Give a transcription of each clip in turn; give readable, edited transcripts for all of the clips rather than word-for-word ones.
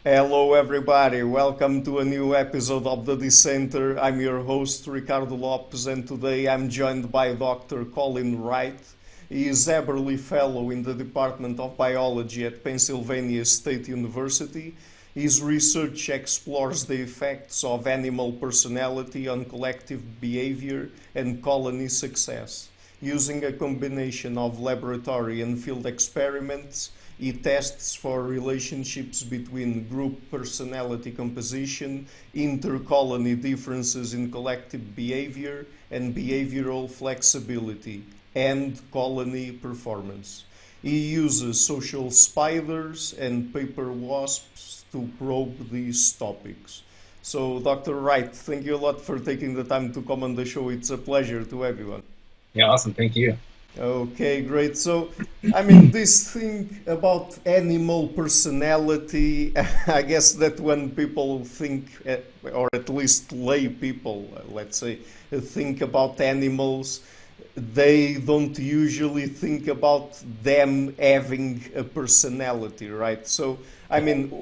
Hello, everybody. Welcome to a new episode of the Dissenter. I'm your host, Ricardo Lopes, and today I'm joined by Dr. Colin Wright. He is Eberly Fellow in the Department of Biology at Pennsylvania State University. His research explores the effects of animal personality on collective behavior and colony success. Using a combination of laboratory and field experiments, he tests for relationships between group personality composition, inter-colony differences in collective behavior, and behavioral flexibility, and colony performance. He uses social spiders and paper wasps to probe these topics. So, Dr. Wright, thank you a lot for taking the time to come on the show. It's a pleasure to have you. Yeah, awesome. Thank you. Okay, great. So, this thing about animal personality, I guess that when people think, or at least lay people, let's say, think about animals, they don't usually think about them having a personality, right? So,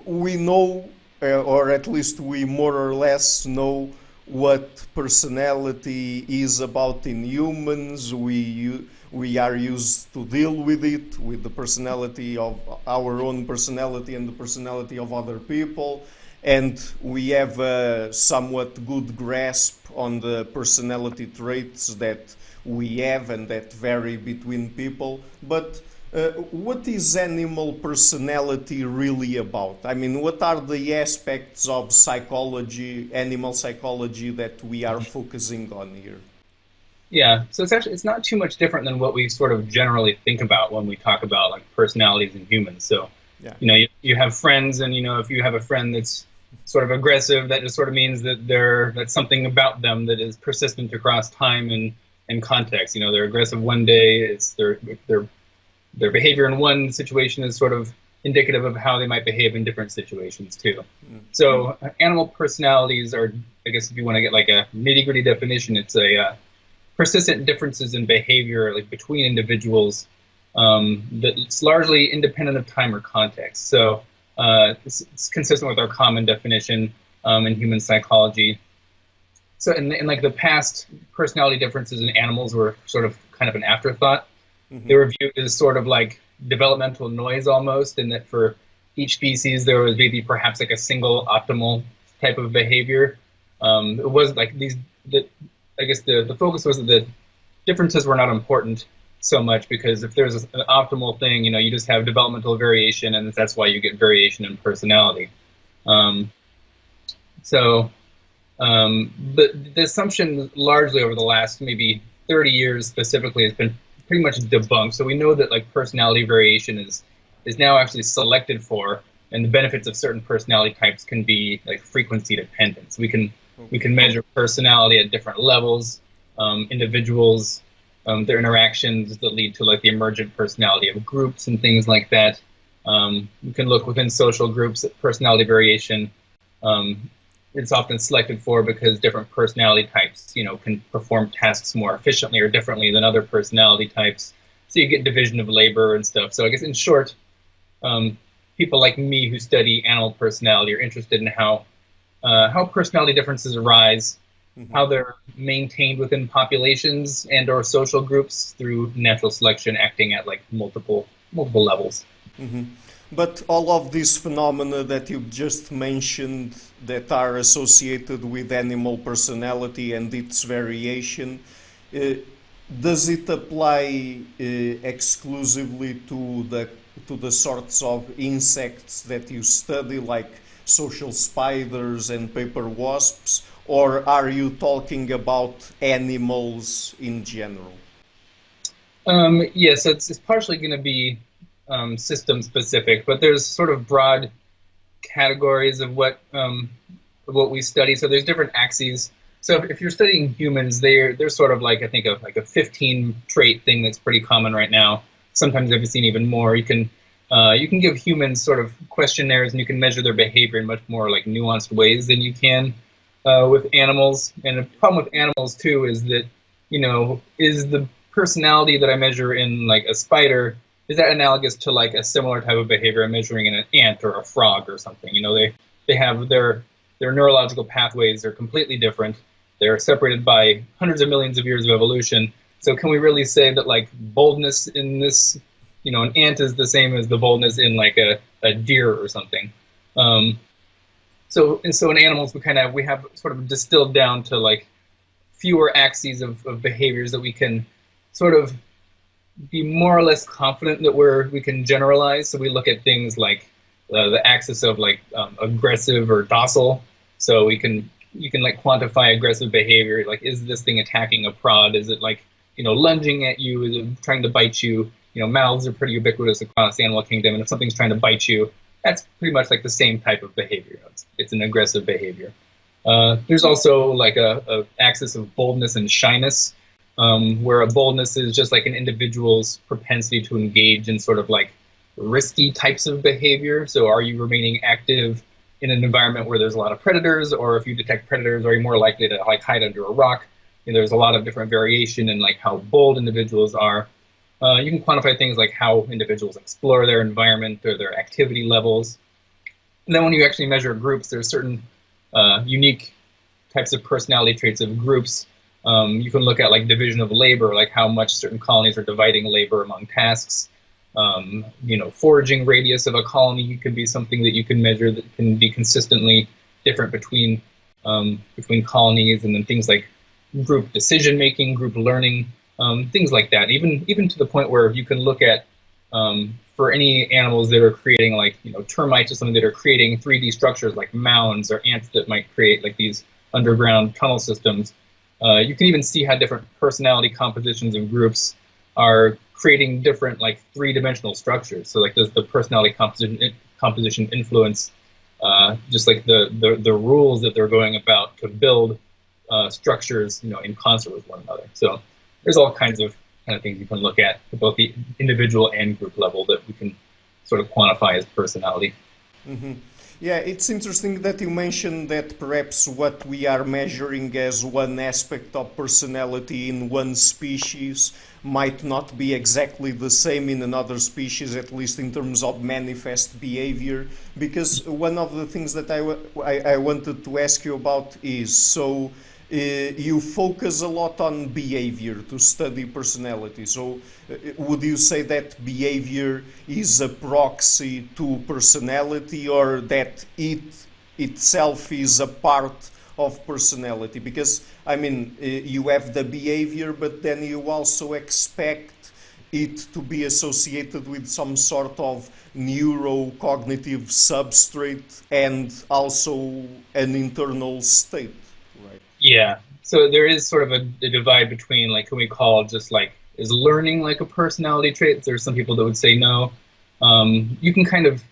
we know, or at least we more or less know what personality is about in humans. We are used to deal with it, with the personality of our own personality and the personality of other people, and we have a somewhat good grasp on the personality traits that we have and that vary between people. But what is animal personality really about? What are the aspects of psychology, animal psychology, that we are focusing on here? Yeah, so it's not too much different than what we sort of generally think about when we talk about like personalities in humans. So, Yeah. you have friends, and if you have a friend that's sort of aggressive, that just sort of means that that's something about them that is persistent across time and context. They're aggressive one day, it's their behavior in one situation is sort of indicative of how they might behave in different situations too. So animal personalities are, I guess if you want to get like a nitty-gritty definition, it's a persistent differences in behavior like between individuals that's largely independent of time or context. So it's consistent with our common definition in human psychology. So in like the past, personality differences in animals were sort of kind of an afterthought. They were viewed as sort of like developmental noise almost, and that for each species there was maybe perhaps like a single optimal type of behavior. It was like I guess the focus was that the differences were not important so much, because if there's an optimal thing, you just have developmental variation, and that's why you get variation in personality. The assumption largely over the last maybe 30 years specifically has been pretty much debunked. So we know that like personality variation is now actually selected for, and the benefits of certain personality types can be like frequency dependent. So we can measure personality at different levels, individuals, their interactions that lead to like the emergent personality of groups and things like that. We can look within social groups at personality variation. It's often selected for because different personality types, can perform tasks more efficiently or differently than other personality types. So you get division of labor and stuff. So I guess in short, people like me who study animal personality are interested in how personality differences arise, how they're maintained within populations and or social groups through natural selection acting at like multiple levels. But all of these phenomena that you just mentioned that are associated with animal personality and its variation, does it apply exclusively to the sorts of insects that you study, like social spiders and paper wasps, or are you talking about animals in general? Yeah, so it's partially going to be system specific, but there's sort of broad categories of what we study. So there's different axes. So if you're studying humans, they're sort of like, I think of like a 15 trait thing that's pretty common right now. Sometimes I've seen even more. You can give humans sort of questionnaires, and you can measure their behavior in much more like nuanced ways than you can with animals. And the problem with animals too is that is the personality that I measure in like a spider is that analogous to like a similar type of behavior measuring in an ant or a frog or something? You know, they have their neurological pathways are completely different. They're separated by hundreds of millions of years of evolution. So can we really say that like boldness in this, you know, an ant is the same as the boldness in like a deer or something? So in animals we have sort of distilled down to like fewer axes of behaviors that we can sort of be more or less confident that we can generalize. So we look at things like the axis of like aggressive or docile. So you can like quantify aggressive behavior. Like, is this thing attacking a prod? Is it like, you know, lunging at you? Is it trying to bite you? You know, mouths are pretty ubiquitous across the animal kingdom, and if something's trying to bite you, that's pretty much like the same type of behavior. It's an aggressive behavior. There's also like a axis of boldness and shyness, where a boldness is just like an individual's propensity to engage in sort of like risky types of behavior. So are you remaining active in an environment where there's a lot of predators, or if you detect predators, are you more likely to like hide under a rock? You know, there's a lot of different variation in like how bold individuals are. You can quantify things like how individuals explore their environment or their activity levels. And then when you actually measure groups, there's certain unique types of personality traits of groups. You can look at like division of labor, like how much certain colonies are dividing labor among tasks. You know, foraging radius of a colony can be something that you can measure that can be consistently different between colonies, and then things like group decision making, group learning, things like that. Even to the point where you can look at for any animals that are creating like, you know, termites or something that are creating 3D structures like mounds, or ants that might create like these underground tunnel systems. You can even see how different personality compositions of groups are creating different like three-dimensional structures. So like does the personality composition influence just like the rules that they're going about to build structures, you know, in concert with one another. So there's all kinds of things you can look at both the individual and group level that we can sort of quantify as personality. Mm-hmm. Yeah, it's interesting that you mentioned that perhaps what we are measuring as one aspect of personality in one species might not be exactly the same in another species, at least in terms of manifest behavior. Because one of the things that I wanted to ask you about is, so you focus a lot on behavior to study personality. So, would you say that behavior is a proxy to personality, or that it itself is a part of personality? Because, I mean, you have the behavior, but then you also expect it to be associated with some sort of neurocognitive substrate and also an internal state, right? Yeah. So there is sort of a divide between like who we call just like, is learning like a personality trait? There's some people that would say no. You can kind of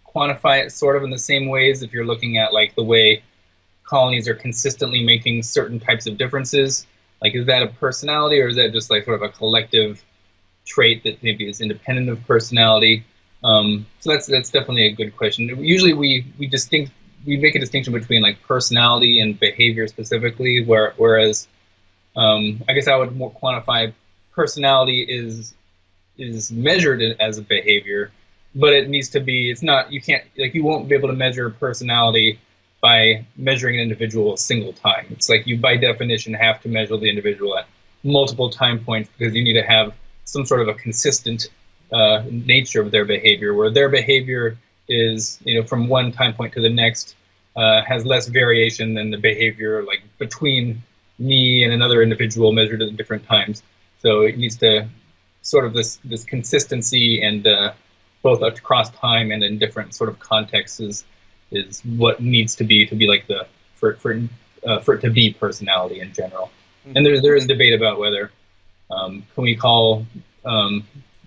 quantify it sort of in the same ways if you're looking at like the way colonies are consistently making certain types of differences. Like, is that a personality, or is that just like sort of a collective trait that maybe is independent of personality? So that's definitely a good question. Usually we make a distinction between like personality and behavior specifically, whereas I guess I would more quantify personality is measured as a behavior, but it needs to be, it's not, you can't, like, you won't be able to measure personality by measuring an individual a single time. It's like you by definition have to measure the individual at multiple time points, because you need to have some sort of a consistent nature of their behavior, where their behavior is, you know, from one time point to the next, has less variation than the behavior like between me and another individual measured at different times. So it needs to sort of this consistency, and both across time and in different sort of contexts is what needs to be like the for it to be personality in general. Mm-hmm. And there is debate about whether can we call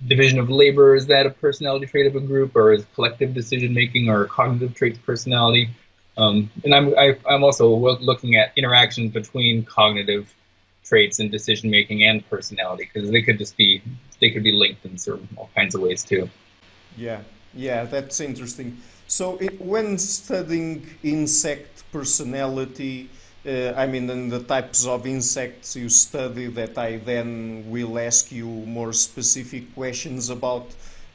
division of labor, is that a personality trait of a group, or is collective decision making or cognitive traits personality? And I'm also looking at interactions between cognitive traits and decision making and personality, because they could be linked in all kinds of ways too. Yeah, that's interesting. So when studying insect personality, I mean, in the types of insects you study that I then will ask you more specific questions about.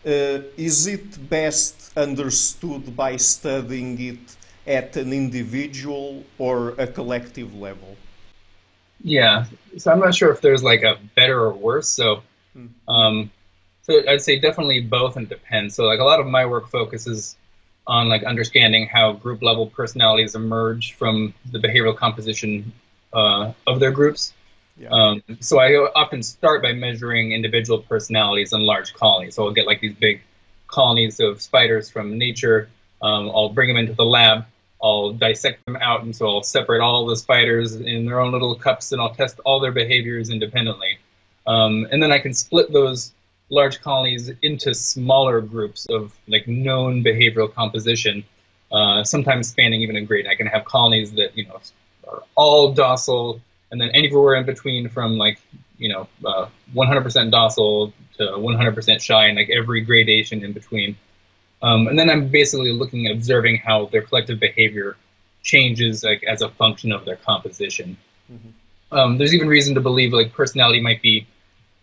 Is it best understood by studying it at an individual or a collective level? Yeah, so I'm not sure if there's like a better or worse. Um, so I'd say definitely both, and it depends. So like a lot of my work focuses on like understanding how group level personalities emerge from the behavioral composition of their groups. Yeah. So I often start by measuring individual personalities in large colonies. So I'll get like these big colonies of spiders from nature. I'll bring them into the lab. I'll dissect them out, and so I'll separate all the spiders in their own little cups, and I'll test all their behaviors independently. And then I can split those large colonies into smaller groups of like known behavioral composition, sometimes spanning even a grade. I can have colonies that are all docile, and then anywhere in between from 100% docile to 100% shy, and like every gradation in between. And then I'm basically looking at observing how their collective behavior changes like as a function of their composition. There's even reason to believe like personality might be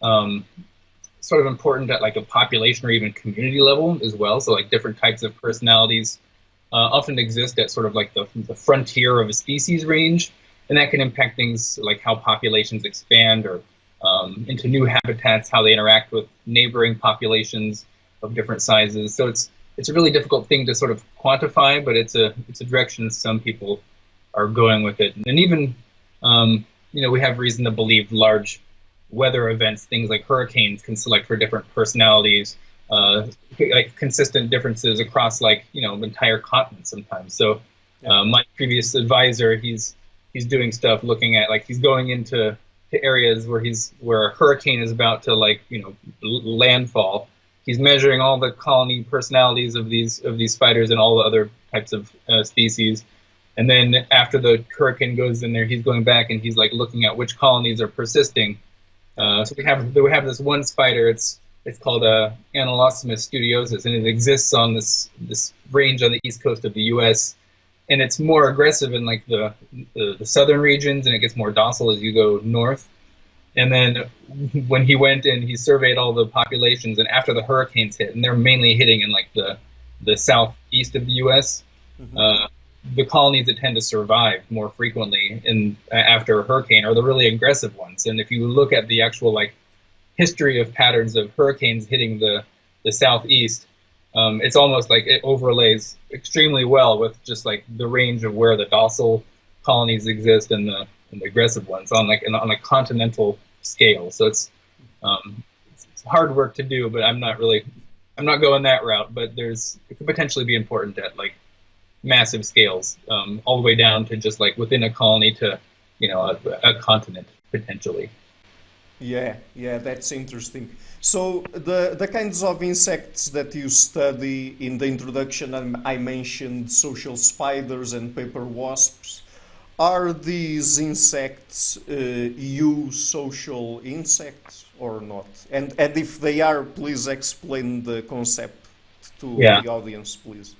sort of important at like a population or even community level as well. So like different types of personalities often exist at sort of like the frontier of a species range, and that can impact things like how populations expand or into new habitats, how they interact with neighboring populations of different sizes. So it's a really difficult thing to sort of quantify, but it's a direction some people are going with it. And even we have reason to believe large weather events, things like hurricanes, can select for different personalities, like consistent differences across entire continents sometimes. So my previous advisor, he's doing stuff looking at he's going into areas where a hurricane is about to landfall. He's measuring all the colony personalities of these spiders and all the other types of species. And then after the hurricane goes in there, he's going back and he's looking at which colonies are persisting. So we have this one spider. It's called Anolosmus studiosus, and it exists on this range on the east coast of the U.S. And it's more aggressive in the southern regions, and it gets more docile as you go north. And then when he went and he surveyed all the populations, and after the hurricanes hit, and they're mainly hitting in the southeast of the U.S. The colonies that tend to survive more frequently after a hurricane are the really aggressive ones. And if you look at the actual history of patterns of hurricanes hitting the southeast, it's almost like it overlays extremely well with just the range of where the docile colonies exist and the aggressive ones on a continental scale. So it's hard work to do, but I'm not going that route. But it could potentially be important at massive scales, all the way down to just within a colony to a continent potentially. Yeah, that's interesting. So the kinds of insects that you study in the introduction, I mentioned social spiders and paper wasps. Are these insects eusocial insects or not? And if they are, please explain the concept to the audience, please.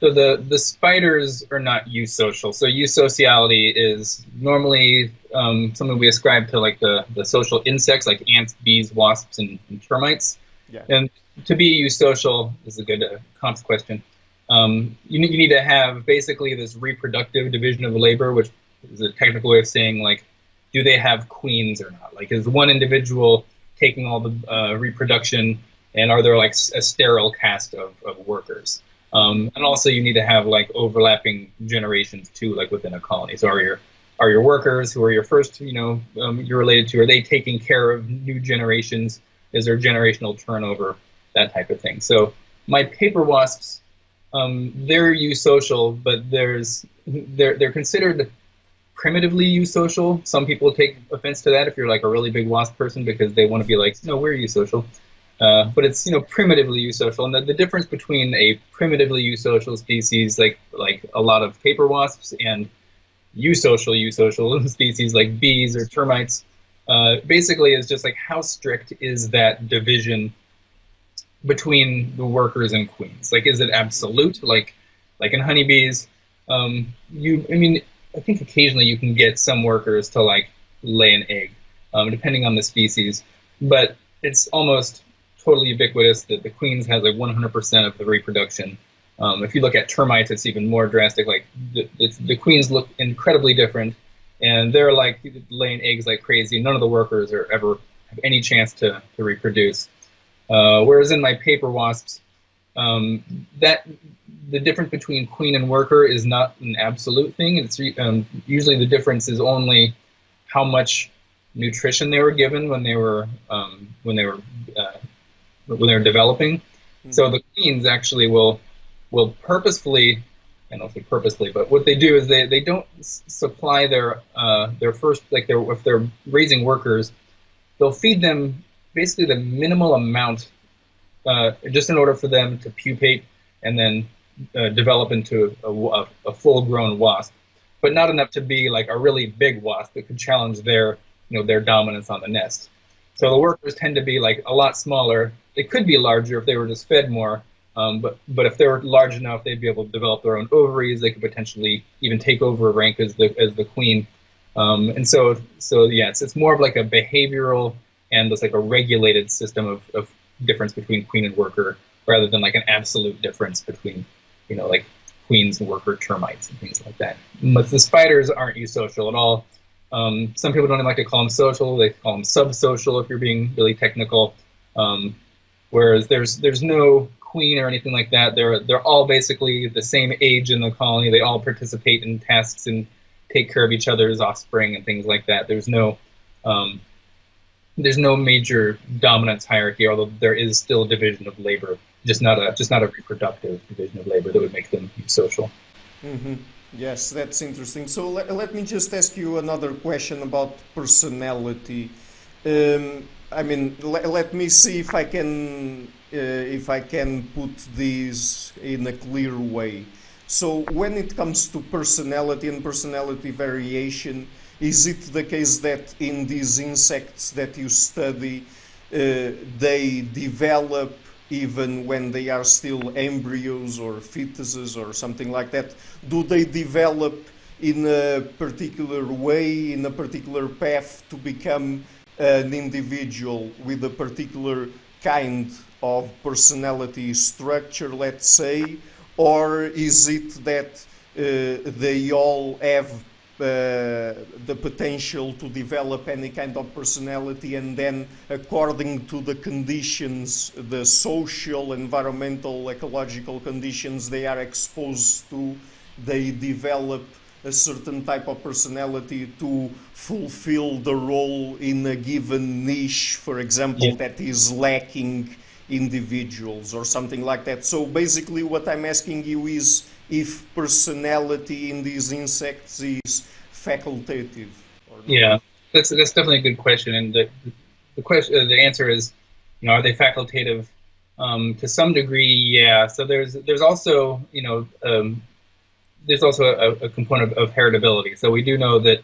So the spiders are not eusocial. So eusociality is normally something we ascribe to the social insects like ants, bees, wasps, and termites. Yeah. And to be eusocial is a good comps question. You need to have basically this reproductive division of labor, which is a technical way of saying do they have queens or not? Is one individual taking all the reproduction, and are there a sterile cast of workers? And also you need to have overlapping generations too, within a colony. So are your workers who are your first, you're related to, are they taking care of new generations? Is there generational turnover? That type of thing. So my paper wasps, they're eusocial, but they're considered primitively eusocial. Some people take offense to that if you're a really big wasp person, because they want to be no, we're eusocial. But it's primitively eusocial, and the difference between a primitively eusocial species like a lot of paper wasps and eusocial species like bees or termites basically is just how strict is that division between the workers and queens? Is it absolute? Like in honeybees, I think occasionally you can get some workers to like lay an egg, depending on the species, but it's almost totally ubiquitous that the queens has like 100% of the reproduction. If you look at termites, it's even more drastic. Like the queens look incredibly different, and they're like laying eggs like crazy. None of the workers are ever have any chance to reproduce. Whereas in my paper wasps, that the difference between queen and worker is not an absolute thing. It's usually the difference is only how much nutrition they were given when they were developing. So the queens actually will purposefully, I don't say purposely, but what they do is they don't supply their first, like if they're raising workers, they'll feed them basically the minimal amount just in order for them to pupate and then develop into a full-grown wasp, but not enough to be like a really big wasp that could challenge their dominance on the nest. So the workers tend to be like a lot smaller. They could be larger if they were just fed more, but if they were large enough, they'd be able to develop their own ovaries. They could potentially even take over a rank as the queen. And so yeah, it's more of like a behavioral and it's like a regulated system of difference between queen and worker, rather than like an absolute difference between, like queens and worker termites and things like that. But the spiders aren't eusocial at all. Some people don't even like to call them social. They call them subsocial if you're being really technical. Whereas there's no queen or anything like that. They're all basically the same age in the colony. They all participate in tasks and take care of each other's offspring and things like that. There's no major dominance hierarchy, although there is still division of labor, just not a reproductive division of labor that would make them social. Mm-hmm. Yes, that's interesting. So let me just ask you another question about personality. Let me see if I can put this in a clear way. So when it comes to personality and personality variation, is it the case that in these insects that you study, they develop even when they are still embryos or fetuses or something like that? Do they develop in a particular way, in a particular path to become an individual with a particular kind of personality structure, let's say? Or is it that they all have the potential to develop any kind of personality, and then according to the conditions, the social, environmental, ecological conditions they are exposed to, they develop a certain type of personality to fulfill the role in a given niche, for example, that is lacking individuals or something like that? So basically what I'm asking you is if personality in these insects is facultative or not. Yeah, that's definitely a good question, and the answer is, are they facultative? To some degree, yeah. So there's also a component of heritability. So we do know that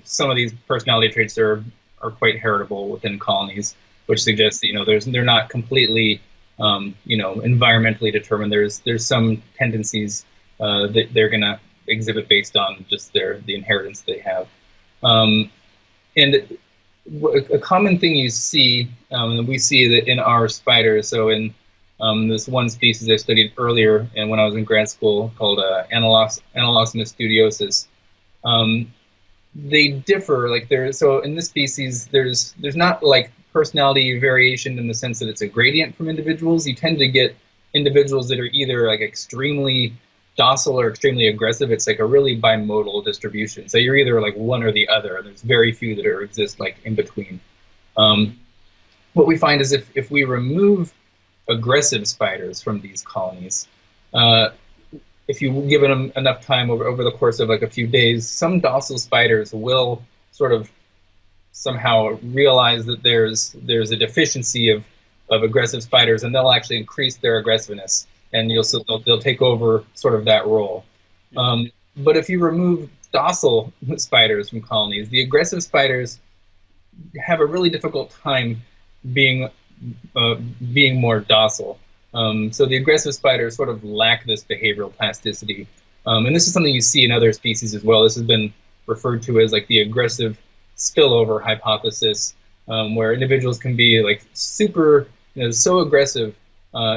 some of these personality traits are quite heritable within colonies, which suggests they're not completely environmentally determined. There's some tendencies that they're going to exhibit based on just the inheritance they have. And a common thing you see, we see that in our spiders. So in this one species I studied earlier, and when I was in grad school, called Analosmus studiosus, they differ. So in this species, there's not like personality variation in the sense that it's a gradient from individuals. You tend to get individuals that are either like extremely docile or extremely aggressive. It's like a really bimodal distribution. So you're either like one or the other, and there's very few that exist like in between. What we find is if we remove aggressive spiders from these colonies, if you give them enough time over the course of like a few days, some docile spiders will sort of somehow realize that there's a deficiency of aggressive spiders, and they'll actually increase their aggressiveness, and they'll take over sort of that role. But if you remove docile spiders from colonies, the aggressive spiders have a really difficult time being more docile. So the aggressive spiders sort of lack this behavioral plasticity. And this is something you see in other species as well. This has been referred to as like the aggressive spillover hypothesis, where individuals can be like super, so aggressive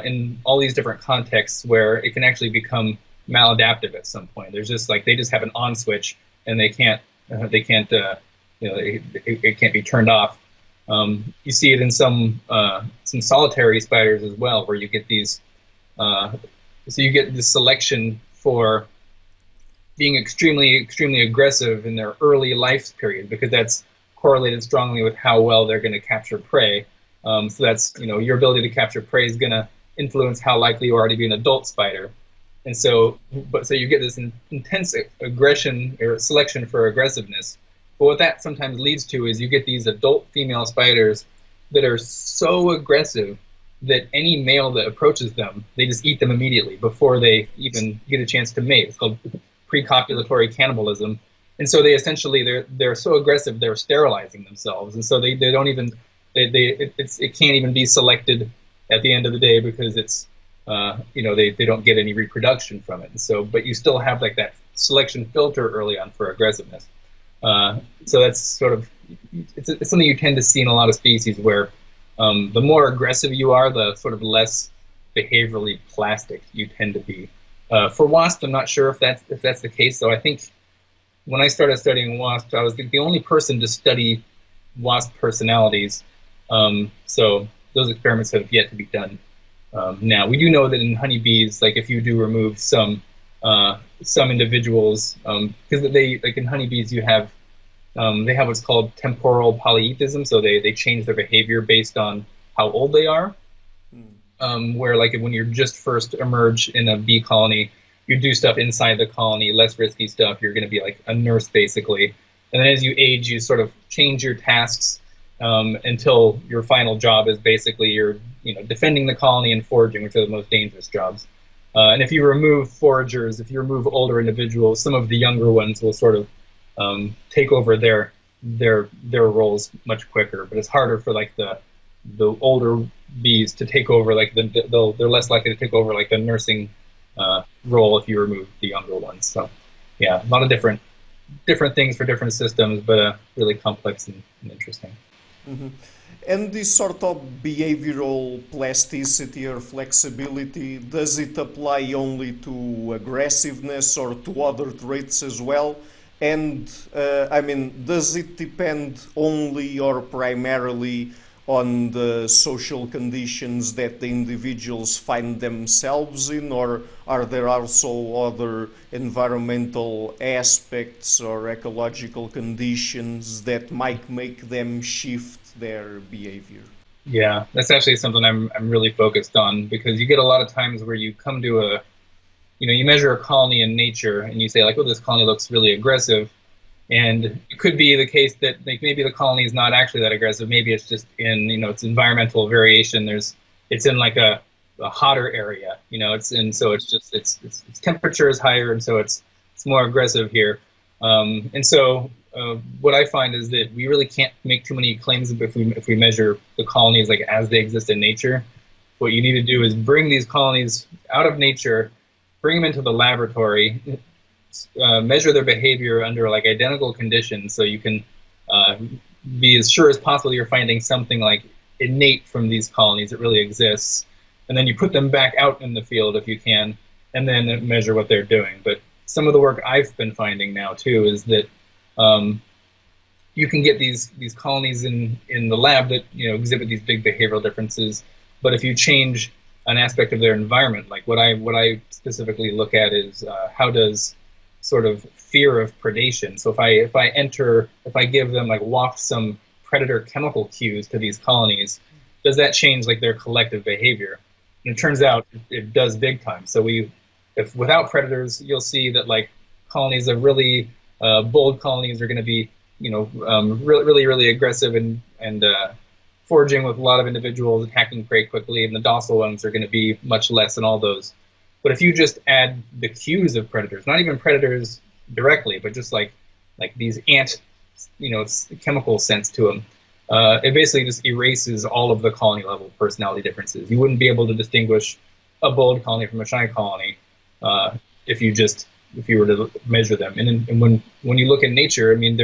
in all these different contexts where it can actually become maladaptive at some point. There's just like they just have an on switch and it can't be turned off. You see it in some solitary spiders as well, where you get these. So you get this selection for being extremely aggressive in their early life period, because that's correlated strongly with how well they're going to capture prey. So that's, your ability to capture prey is going to influence how likely you are to be an adult spider. And so you get this intense aggression or selection for aggressiveness. But what that sometimes leads to is you get these adult female spiders that are so aggressive that any male that approaches them, they just eat them immediately before they even get a chance to mate. It's called pre-copulatory cannibalism. And so they essentially, they're so aggressive, they're sterilizing themselves. And so they don't even, it can't even be selected at the end of the day, because it's, they don't get any reproduction from it. And so, but you still have like that selection filter early on for aggressiveness. So that's sort of, it's something you tend to see in a lot of species where the more aggressive you are, the sort of less behaviorally plastic you tend to be. For wasps, I'm not sure if that's the case. So I think when I started studying wasps, I was the only person to study wasp personalities. So those experiments have yet to be done. Now we do know that in honeybees, like if you do remove some individuals, because they, like in honeybees, you have they have what's called temporal polyethism. So they change their behavior based on how old they are. Where like when you're just first emerge in a bee colony, you do stuff inside the colony, less risky stuff. You're going to be like a nurse basically. And then as you age, you sort of change your tasks until your final job is basically you're defending the colony and foraging, which are the most dangerous jobs. And if you remove foragers, if you remove older individuals, some of the younger ones will sort of take over their roles much quicker. But it's harder for like the older bees to take over, like they're less likely to take over like the nursing role if you remove the younger ones. So yeah, a lot of different things for different systems, but really complex and interesting. Mm-hmm. And this sort of behavioral plasticity or flexibility, does it apply only to aggressiveness or to other traits as well? And does it depend only or primarily on the social conditions that the individuals find themselves in, or are there also other environmental aspects or ecological conditions that might make them shift their behavior? Yeah, that's actually something I'm really focused on, because you get a lot of times where you come to you measure a colony in nature and you say like, oh, this colony looks really aggressive. And it could be the case that like maybe the colony is not actually that aggressive. Maybe it's just in it's environmental variation. It's in like a hotter area. Its temperature is higher, and so it's more aggressive here. And so what I find is that we really can't make too many claims if we measure the colonies like as they exist in nature. What you need to do is bring these colonies out of nature, bring them into the laboratory. Measure their behavior under like identical conditions, so you can be as sure as possible you're finding something like innate from these colonies that really exists, and then you put them back out in the field if you can, and then measure what they're doing. But some of the work I've been finding now too is that you can get these colonies in the lab that exhibit these big behavioral differences, but if you change an aspect of their environment, like what I specifically look at is how does sort of fear of predation. So if I give them like waft some predator chemical cues to these colonies, does that change like their collective behavior? And it turns out it does big time. So if without predators, you'll see that like colonies of really bold colonies are going to be really aggressive and foraging with a lot of individuals, attacking prey quickly, and the docile ones are going to be much less than all those. But if you just add the cues of predators, not even predators directly, but just like these chemical sense to them, it basically just erases all of the colony level personality differences. You wouldn't be able to distinguish a bold colony from a shy colony if you just if you were to measure them. And when you look at nature, I mean,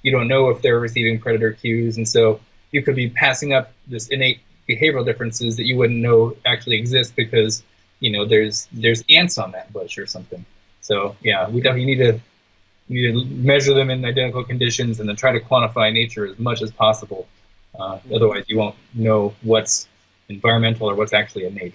you don't know if they're receiving predator cues, and so you could be passing up this innate behavioral differences that you wouldn't know actually exist because there's ants on that bush or something. So yeah, we definitely need to measure them in identical conditions and then try to quantify nature as much as possible. Otherwise, you won't know what's environmental or what's actually innate.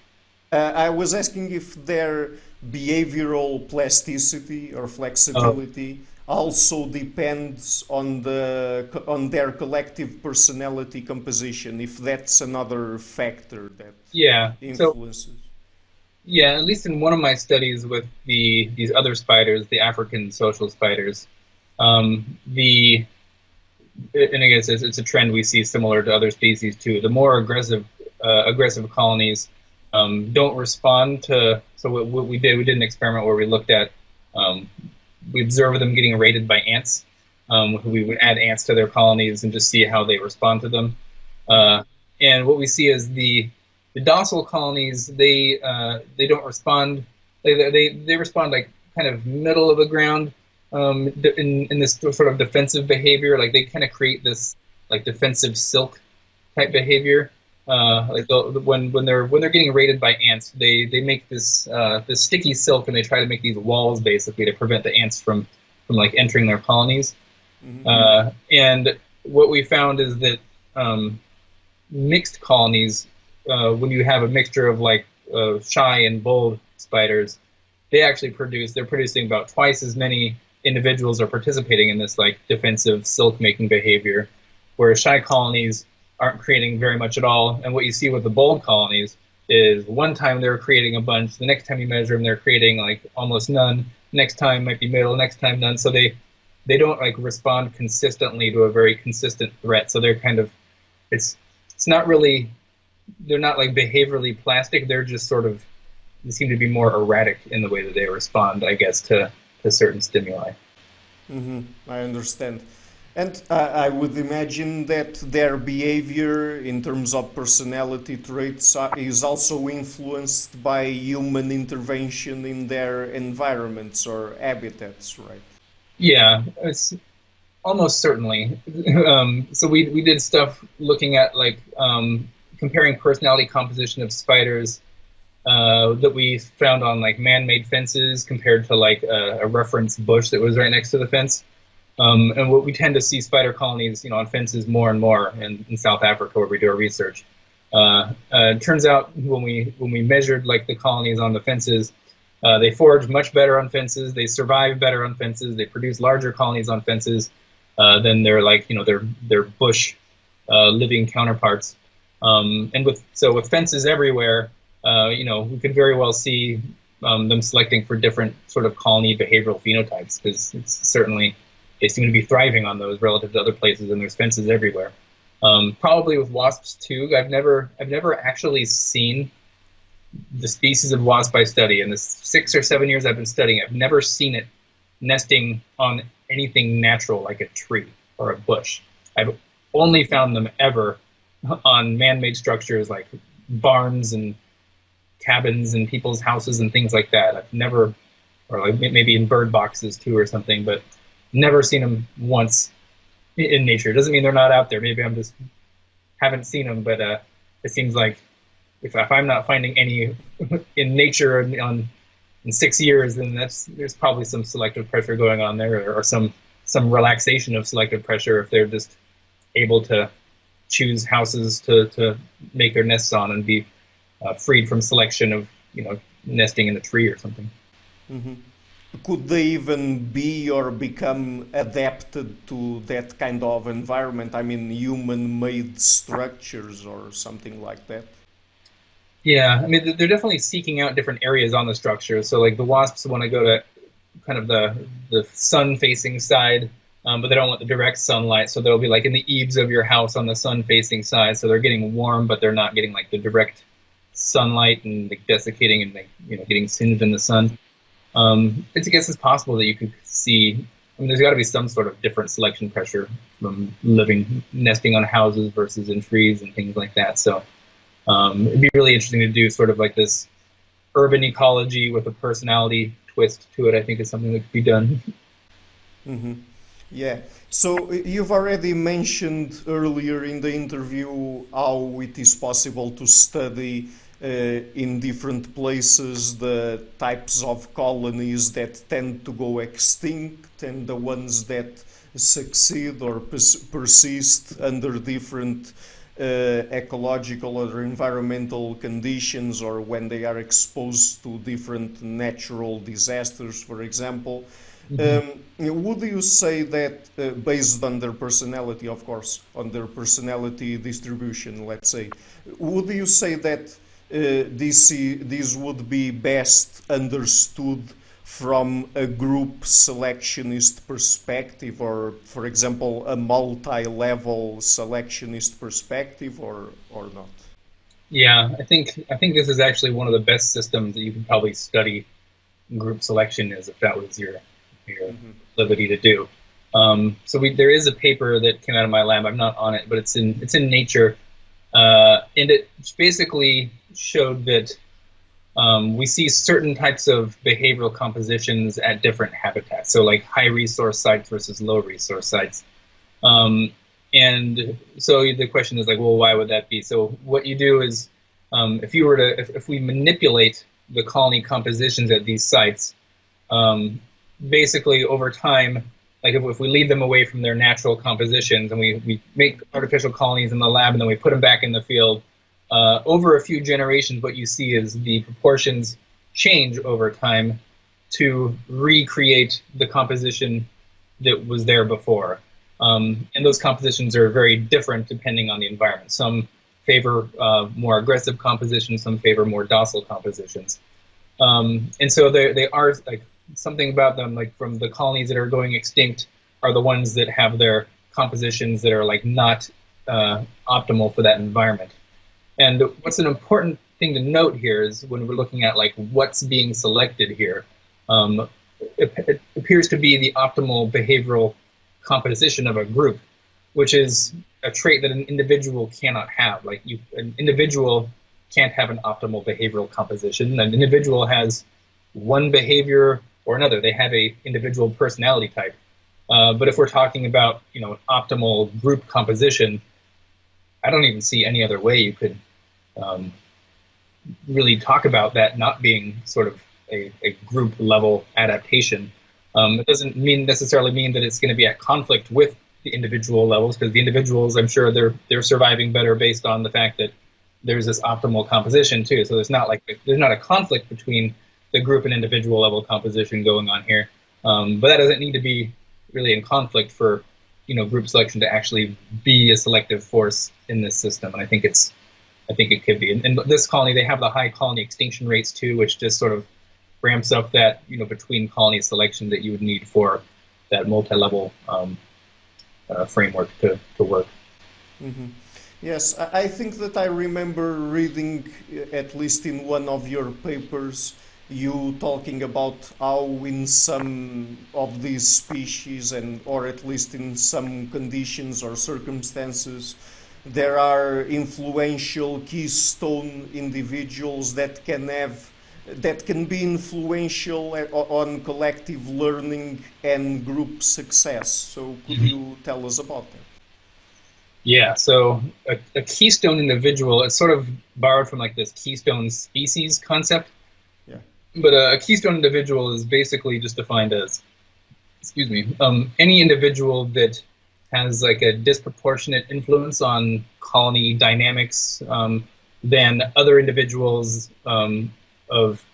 I was asking if their behavioral plasticity or flexibility also depends on their collective personality composition, if that's another factor that influences. At least in one of my studies with these other spiders, the African social spiders, and I guess it's a trend we see similar to other species too. The more aggressive colonies don't respond to. So what we did an experiment where we looked at, we observed them getting raided by ants. We would add ants to their colonies and just see how they respond to them. And what we see is the docile colonies, they don't respond. They respond like kind of middle of the ground. In this sort of defensive behavior, like they kind of create this like defensive silk type behavior. Like when they're getting raided by ants, they make this sticky silk, and they try to make these walls basically to prevent the ants from like entering their colonies. Mm-hmm. And what we found is that mixed colonies, when you have a mixture of like shy and bold spiders, they're producing about twice as many individuals are participating in this like defensive silk making behavior, whereas shy colonies aren't creating very much at all. And what you see with the bold colonies is one time they're creating a bunch, the next time you measure them they're creating like almost none, next time might be middle, next time none. So they don't like respond consistently to a very consistent threat. So they're kind of it's not really, they're not like behaviorally plastic, they're just sort of, they seem to be more erratic in the way that they respond, I guess, to certain stimuli. Mm-hmm. I understand. And I would imagine that their behavior in terms of personality traits is also influenced by human intervention in their environments or habitats, right? Yeah, it's almost certainly. So we did stuff looking at like comparing personality composition of spiders that we found on like man-made fences compared to like a reference bush that was right next to the fence. And what we tend to see spider colonies, on fences more and more in South Africa where we do our research. It turns out when we measured like the colonies on the fences, they forage much better on fences, they survive better on fences, they produce larger colonies on fences than their like their bush living counterparts. And with fences everywhere, we could very well see them selecting for different sort of colony behavioral phenotypes, because it's certainly they seem to be thriving on those relative to other places, and there's fences everywhere. Probably with wasps too. I've never actually seen the species of wasp I study. In the 6 or 7 years I've been studying, I've never seen it nesting on anything natural like a tree or a bush. I've only found them ever on man-made structures like barns and cabins and people's houses and things like that. I've never, or like maybe in bird boxes too or something, but never seen them once in nature. It doesn't mean they're not out there. Maybe I'm just haven't seen them, but it seems like if I'm not finding any in nature in 6 years, then there's probably some selective pressure going on there, or some relaxation of selective pressure if they're just able to choose houses to make their nests on and be freed from selection of nesting in a tree or something. Mm-hmm. Could they even be or become adapted to that kind of environment? I mean, human-made structures or something like that? Yeah, I mean, they're definitely seeking out different areas on the structure. So, like, the wasps want to go to kind of the sun-facing side, but they don't want the direct sunlight. So they'll be, like, in the eaves of your house on the sun-facing side. So they're getting warm, but they're not getting, like, the direct sunlight and like, desiccating and, like, getting singed in the sun. I guess it's possible that you could see, I mean, there's got to be some sort of different selection pressure from nesting on houses versus in trees and things like that. So it'd be really interesting to do sort of like this urban ecology with a personality twist to it, I think is something that could be done. Mm-hmm. Yeah. So you've already mentioned earlier in the interview how it is possible to study in different places the types of colonies that tend to go extinct and the ones that succeed or persist under different ecological or environmental conditions, or when they are exposed to different natural disasters, for example. Would you say that, based on their personality, of course, on their personality distribution, let's say, would you say that this would be best understood from a group selectionist perspective, or, for example, a multi-level selectionist perspective, or not? Yeah, I think this is actually one of the best systems that you can probably study group selection is, if that was your ability to do. So there is a paper that came out of my lab. I'm not on it, but it's in Nature, and it basically showed that we see certain types of behavioral compositions at different habitats. So like high resource sites versus low resource sites. And so the question is like, well, why would that be? So what you do is, if we manipulate the colony compositions at these sites, basically over time, like if we lead them away from their natural compositions and we make artificial colonies in the lab and then we put them back in the field, over a few generations, what you see is the proportions change over time to recreate the composition that was there before. And those compositions are very different depending on the environment. Some favor more aggressive compositions, some favor more docile compositions. And so they are, like, something about them, like from the colonies that are going extinct are the ones that have their compositions that are like not optimal for that environment. And what's an important thing to note here is when we're looking at like what's being selected here, it appears to be the optimal behavioral composition of a group, which is a trait that an individual cannot have. Like an individual can't have an optimal behavioral composition. An individual has one behavior or another. They have a individual personality type. But if we're talking about, an optimal group composition, I don't even see any other way you could really talk about that not being sort of a group level adaptation. It doesn't necessarily mean that it's going to be at conflict with the individual levels, because the individuals, I'm sure they're surviving better based on the fact that there's this optimal composition too. So there's not a conflict between the group and individual level composition going on here. But that doesn't need to be really in conflict for group selection to actually be a selective force in this system. And I think it could be. And this colony, they have the high colony extinction rates too, which just sort of ramps up that between colony selection that you would need for that multi-level framework to work. Mm-hmm. Yes, I think that I remember reading, at least in one of your papers, you talking about how in some of these species, or at least in some conditions or circumstances, there are influential keystone individuals that can be influential on collective learning and group success. So could you tell us about that? Yeah, so a keystone individual, it's sort of borrowed from like this keystone species concept. Yeah. But a keystone individual is basically just defined as, any individual that has like a disproportionate influence on colony dynamics than other individuals of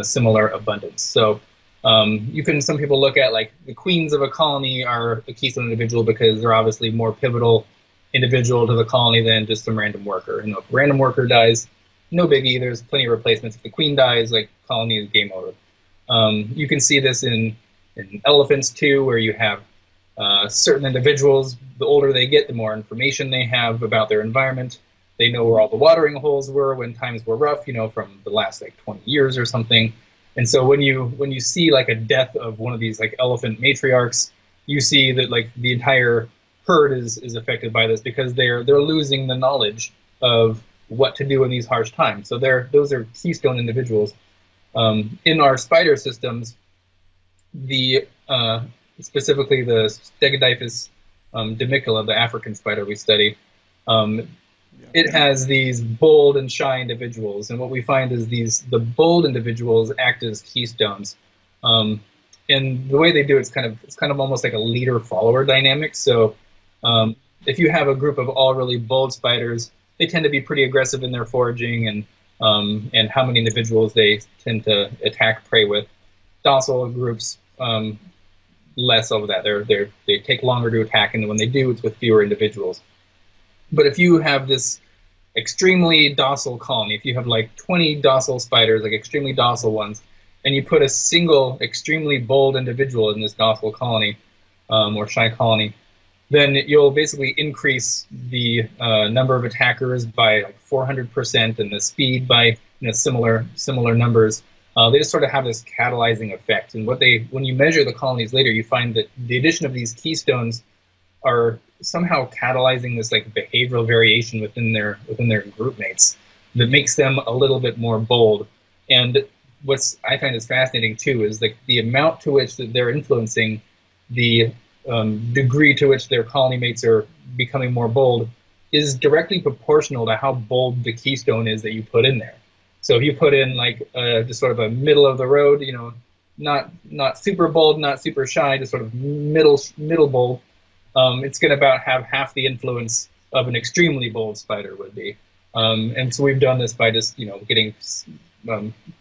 similar abundance. So some people look at like the queens of a colony are a keystone individual because they're obviously more pivotal individual to the colony than just some random worker. If a random worker dies, no biggie, there's plenty of replacements. If the queen dies, like, colony is game over. You can see this in elephants too, where you have certain individuals, the older they get, the more information they have about their environment. They know where all the watering holes were when times were rough, from the last like 20 years or something. And so when you see like a death of one of these like elephant matriarchs, you see that like the entire herd is affected by this, because they're losing the knowledge of what to do in these harsh times. So those are keystone individuals. In our spider systems, the specifically the Stegodyphus demicula, the African spider we study, it has these bold and shy individuals, and what we find is the bold individuals act as keystones. And the way they do it's kind of almost like a leader-follower dynamic. So if you have a group of all really bold spiders, they tend to be pretty aggressive in their foraging and how many individuals they tend to attack prey with. Docile groups, less of that. They take longer to attack, and when they do, it's with fewer individuals. But if you have this extremely docile colony, if you have like 20 docile spiders, like extremely docile ones, and you put a single extremely bold individual in this docile colony or shy colony, then you'll basically increase the number of attackers by like 400% and the speed by similar numbers. They just sort of have this catalyzing effect. And when you measure the colonies later, you find that the addition of these keystones are somehow catalyzing this like behavioral variation within their group mates that makes them a little bit more bold. And what I find is fascinating too is like the amount to which that they're influencing the degree to which their colony mates are becoming more bold is directly proportional to how bold the keystone is that you put in there. So if you put in like just sort of a middle of the road, not super bold, not super shy, just sort of middle bold, it's going to about have half the influence of an extremely bold spider would be. And so we've done this by just getting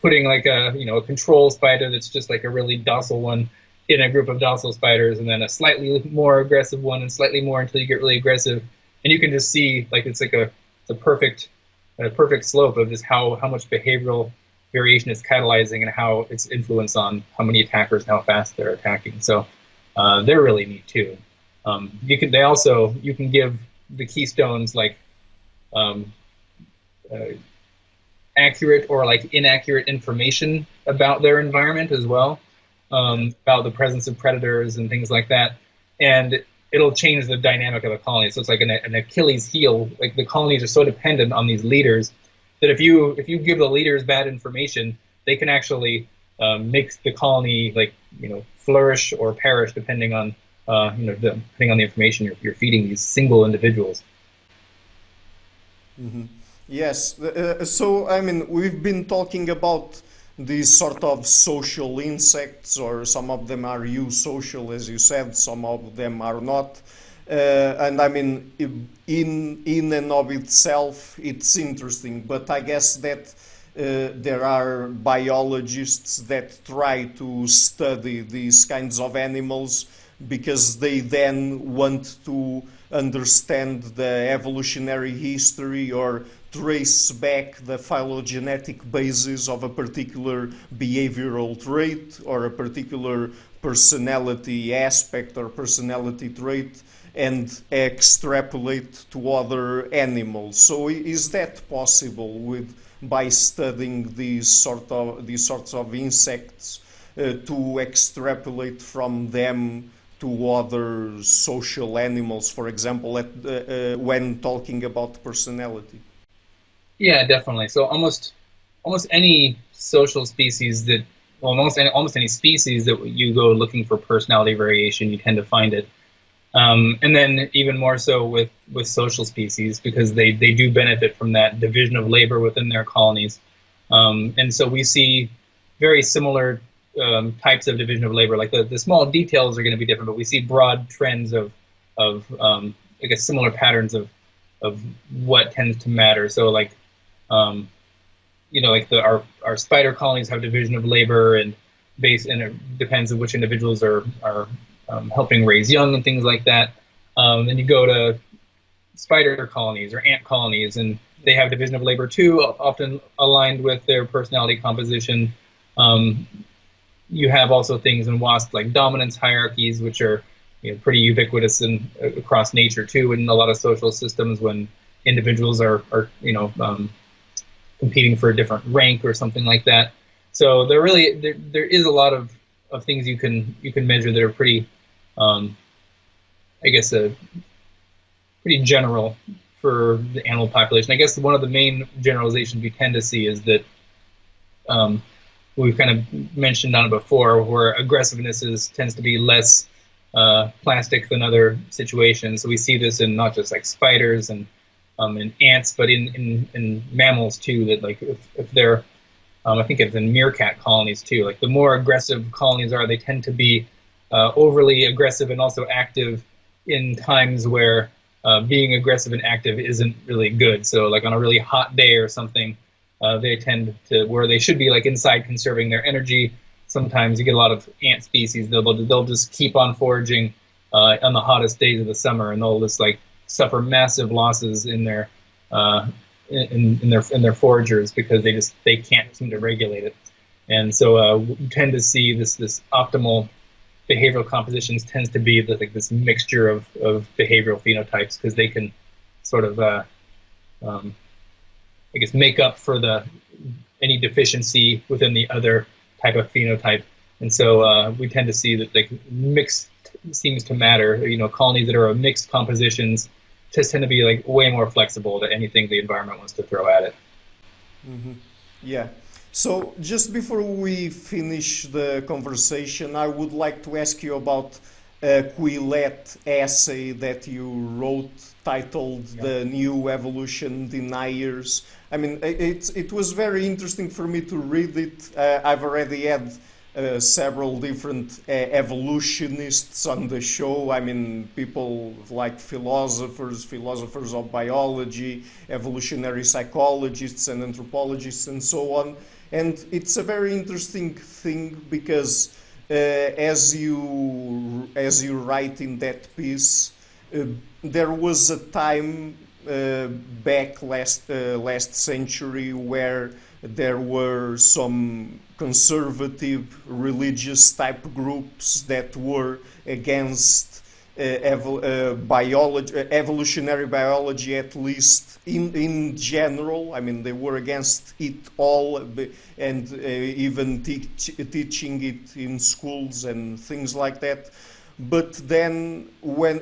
putting like a control spider that's just like a really docile one in a group of docile spiders, and then a slightly more aggressive one, and slightly more until you get really aggressive, and you can just see like it's a perfect slope of just how much behavioral variation is catalyzing and how it's influence on how many attackers and how fast they're attacking. So they're really neat too. You can give the keystones like accurate or like inaccurate information about their environment as well, about the presence of predators and things like that, and it'll change the dynamic of a colony. So it's like an Achilles heel. Like the colonies are so dependent on these leaders that if you give the leaders bad information, they can actually make the colony flourish or perish depending on depending on the information you're feeding these single individuals. Mm-hmm. Yes. So, I mean, we've been talking about these sort of social insects, or some of them are eusocial, as you said, some of them are not. And I mean, in and of itself, it's interesting, but I guess that there are biologists that try to study these kinds of animals because they then want to understand the evolutionary history or trace back the phylogenetic basis of a particular behavioral trait or a particular personality aspect or personality trait and extrapolate to other animals. So is that possible by studying these sorts of insects to extrapolate from them to other social animals, for example, when talking about personality? Yeah, definitely. So almost any social species almost any species that you go looking for personality variation, you tend to find it. And then even more so with social species, because they do benefit from that division of labor within their colonies. And so we see very similar types of division of labor. Like the small details are going to be different, but we see broad trends of I guess similar patterns of what tends to matter. So like our spider colonies have division of labor and it depends on which individuals are helping raise young and things like that. Then you go to spider colonies or ant colonies, and they have division of labor too, often aligned with their personality composition. You have also things in wasps like dominance hierarchies, which are pretty ubiquitous across nature too, in a lot of social systems when individuals are competing for a different rank or something like that. So there is a lot of things you can measure that are pretty, I guess, pretty general for the animal population. I guess one of the main generalizations we tend to see is that we've kind of mentioned on it before, where aggressiveness tends to be less plastic than other situations. So we see this in not just like spiders and ants, but in mammals too. That like if they're I think it's in meerkat colonies too. Like the more aggressive colonies are, they tend to be overly aggressive and also active in times where being aggressive and active isn't really good. So like on a really hot day or something, they tend to, where they should be like inside conserving their energy. Sometimes you get a lot of ant species, they'll just keep on foraging on the hottest days of the summer, and they'll just like suffer massive losses in their in their foragers because they can't seem to regulate it. And so we tend to see this optimal behavioral compositions tends to be like this mixture of behavioral phenotypes, because they can sort of I guess make up for any deficiency within the other type of phenotype. And so we tend to see that like mixed seems to matter. You know, colonies that are of mixed compositions just tend to be like way more flexible to anything the environment wants to throw at it. Mm-hmm. Yeah. So just before we finish the conversation, I would like to ask you about a Quillette essay that you wrote titled "The New Evolution Deniers." I mean, it was very interesting for me to read it. I've already had several different evolutionists on the show. I mean, people like philosophers of biology, evolutionary psychologists and anthropologists and so on. And it's a very interesting thing because as you write in that piece, there was a time back last century where there were some conservative religious type groups that were against biology, evolutionary biology, at least in general. I mean, they were against it all, and even teaching it in schools and things like that. But then, when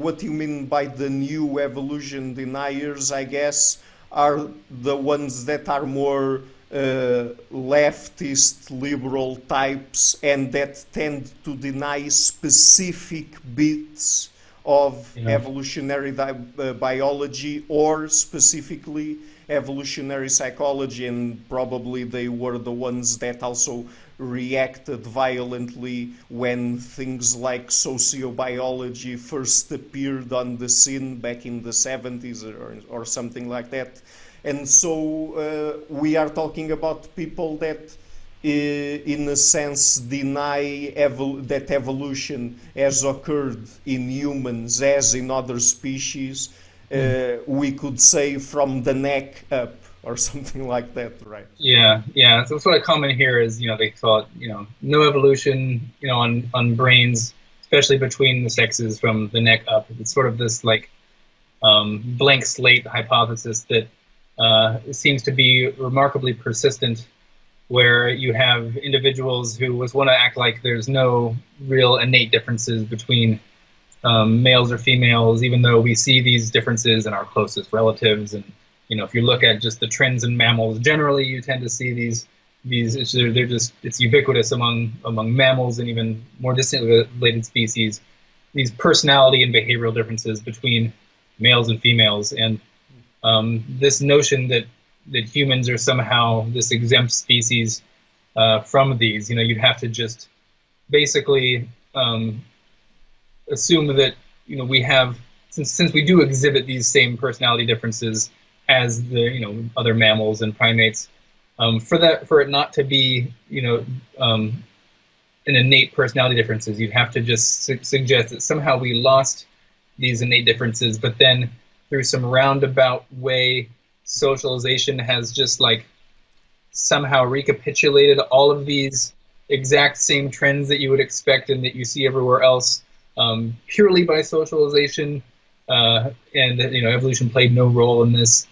what you mean by the new evolution deniers, I guess, are the ones that are more leftist, liberal types, and that tend to deny specific bits of evolutionary biology, or specifically evolutionary psychology, and probably they were the ones that also reacted violently when things like sociobiology first appeared on the scene back in the 70s or something like that. And so we are talking about people that in a sense deny that evolution has occurred in humans as in other species, we could say from the neck up or something like that, right? Yeah. So what I comment here is, they thought, no evolution, on brains, especially between the sexes from the neck up. It's sort of this like blank slate hypothesis that seems to be remarkably persistent, where you have individuals who want to act like there's no real innate differences between males or females, even though we see these differences in our closest relatives. And if you look at just the trends in mammals generally, you tend to see these it's ubiquitous among mammals and even more distantly related species, these personality and behavioral differences between males and females. And this notion that humans are somehow this exempt species from these, you'd have to just basically assume that we have, since we do exhibit these same personality differences as the other mammals and primates, for it not to be an innate personality differences, you'd have to just suggest that somehow we lost these innate differences, but then through some roundabout way, socialization has just like somehow recapitulated all of these exact same trends that you would expect and that you see everywhere else, purely by socialization, and evolution played no role in this.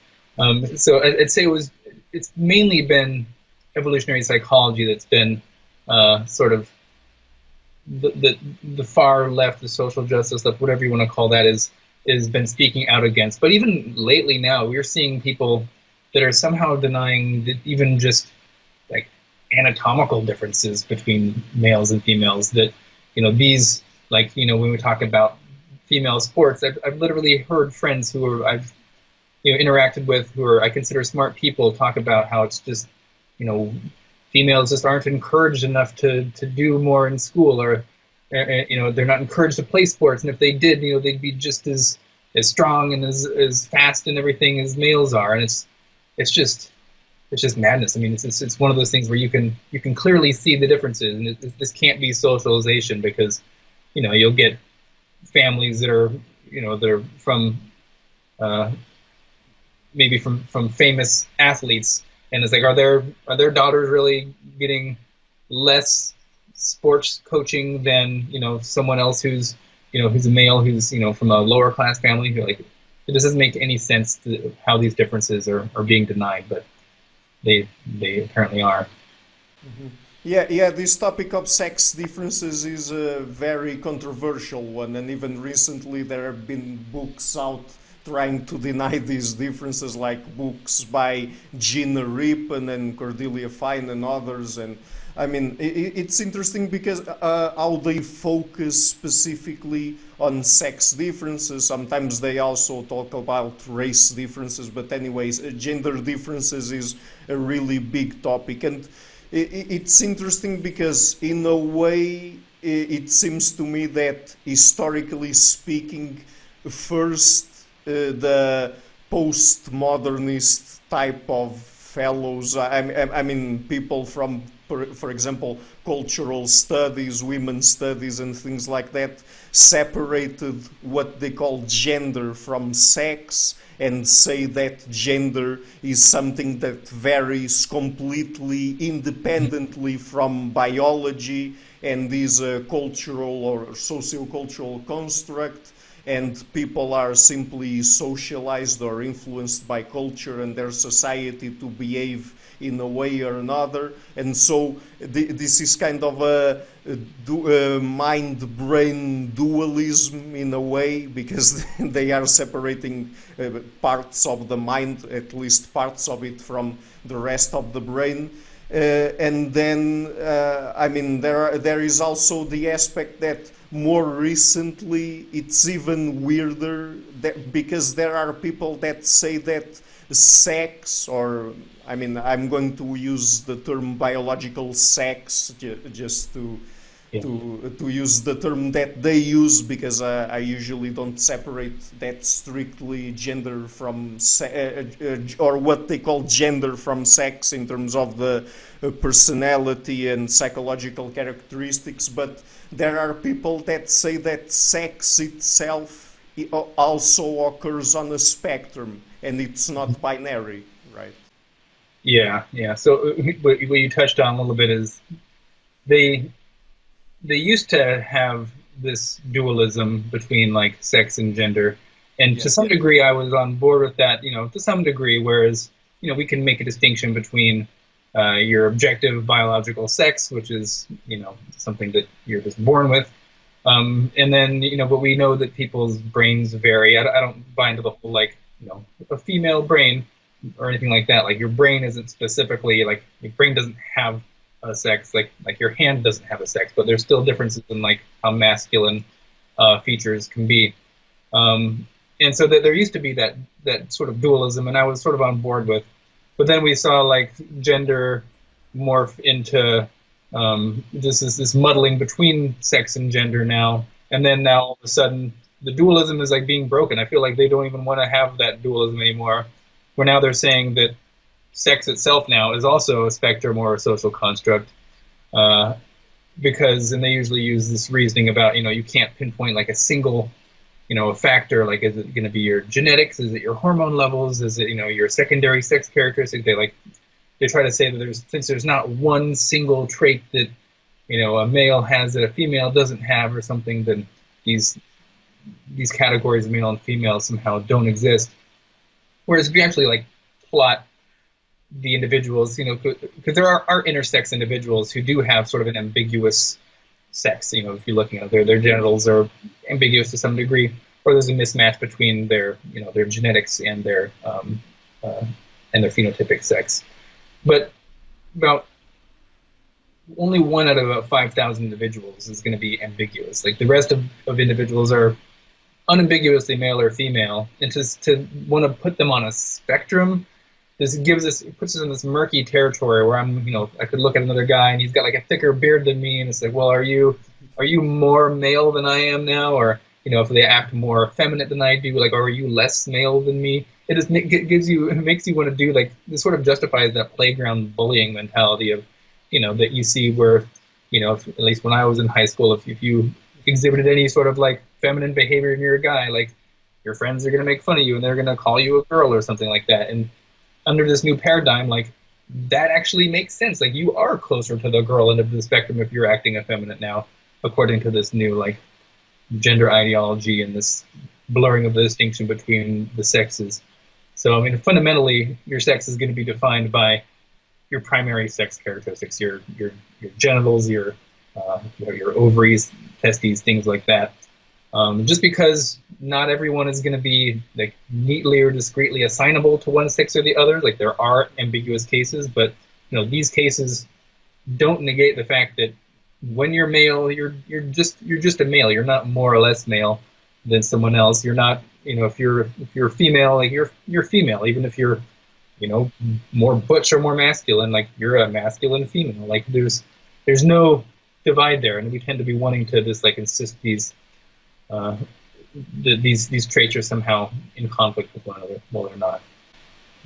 So I'd say it's mainly been evolutionary psychology that's been sort of the far left, the social justice left, whatever you want to call that, is been speaking out against. But even lately now, we're seeing people that are somehow denying that even just like anatomical differences between males and females that, these, like, when we talk about female sports, I've literally heard friends I've interacted with who I consider smart people talk about how it's just, females just aren't encouraged enough to do more in school, or they're not encouraged to play sports, and if they did, they'd be just as strong and as fast and everything as males are, and it's just madness. I mean, it's one of those things where you can clearly see the differences, and this can't be socialization, because you'll get families that are from maybe from famous athletes, and it's like, are their daughters really getting less sports coaching than someone else who's a male, who's from a lower class family? Like, it just doesn't make any sense to how these differences are being denied, but they apparently are. Mm-hmm. Yeah, this topic of sex differences is a very controversial one, and even recently there have been books out trying to deny these differences, like books by Gina Rippon and Cordelia Fine and others. And I mean, it's interesting because how they focus specifically on sex differences. Sometimes they also talk about race differences, but anyways, gender differences is a really big topic. And it's interesting because in a way it seems to me that, historically speaking, first the postmodernist type of fellows, I mean people from, for example, cultural studies, women's studies and things like that, separated what they call gender from sex, and say that gender is something that varies completely independently from biology and is a cultural or sociocultural construct, and people are simply socialized or influenced by culture and their society to behave in a way or another. And so this is kind of a mind-brain dualism in a way, because they are separating parts of the mind, at least parts of it, from the rest of the brain. And then, I mean, there is also the aspect that more recently it's even weirder, because there are people that say that sex, or I mean, I'm going to use the term biological sex just to use the term that they use, because I usually don't separate that strictly gender from or what they call gender from sex in terms of the personality and psychological characteristics. But there are people that say that sex itself also occurs on a spectrum and it's not binary, right? Yeah. So what you touched on a little bit is they used to have this dualism between like sex and gender, and to some degree I was on board with that, to some degree, whereas we can make a distinction between your objective biological sex, which is something that you're just born with, and then but we know that people's brains vary. I don't buy into the whole like a female brain or anything like that. Like, your brain isn't specifically, like, your brain doesn't have a sex, like your hand doesn't have a sex, but there's still differences in like how masculine features can be, and so that there used to be that sort of dualism, and I was sort of on board with. But then we saw like gender morph into just this muddling between sex and gender now, and then now all of a sudden the dualism is like being broken. I feel like they don't even want to have that dualism anymore, where now they're saying that sex itself now is also a spectrum or a social construct, because, and they usually use this reasoning about, you can't pinpoint like a single, a factor, like, is it going to be your genetics, is it your hormone levels, is it, your secondary sex characteristics? They try to say that since there's not one single trait that, a male has that a female doesn't have or something, then these categories of male and female somehow don't exist. Whereas if you actually like plot the individuals, because there are intersex individuals who do have sort of an ambiguous sex. If you're looking at their genitals are ambiguous to some degree, or there's a mismatch between their genetics and their phenotypic sex. But about only one out of about 5,000 individuals is going to be ambiguous. Like the rest of individuals are unambiguously male or female, and to want to put them on a spectrum, this puts us in this murky territory where I could look at another guy and he's got like a thicker beard than me, and it's like, well, are you more male than I am now, or if they act more effeminate than I do, like, or are you less male than me? It makes you want to do, like, this sort of justifies that playground bullying mentality of, that you see where, at least when I was in high school, if you exhibited any sort of like feminine behavior and you're a guy, like your friends are going to make fun of you and they're going to call you a girl or something like that. And under this new paradigm, like, that actually makes sense. Like, you are closer to the girl end of the spectrum if you're acting effeminate now, according to this new like gender ideology and this blurring of the distinction between the sexes. So, I mean, fundamentally, your sex is going to be defined by your primary sex characteristics, your genitals, your ovaries, testes, things like that. Just because not everyone is going to be like neatly or discreetly assignable to one sex or the other, like there are ambiguous cases, but these cases don't negate the fact that when you're male, you're just a male. You're not more or less male than someone else. You're not, if you're female, like you're female, even if you're more butch or more masculine, like you're a masculine female. Like there's no divide there, and we tend to be wanting to just like insist these traits are somehow in conflict with one another. Well, they're not.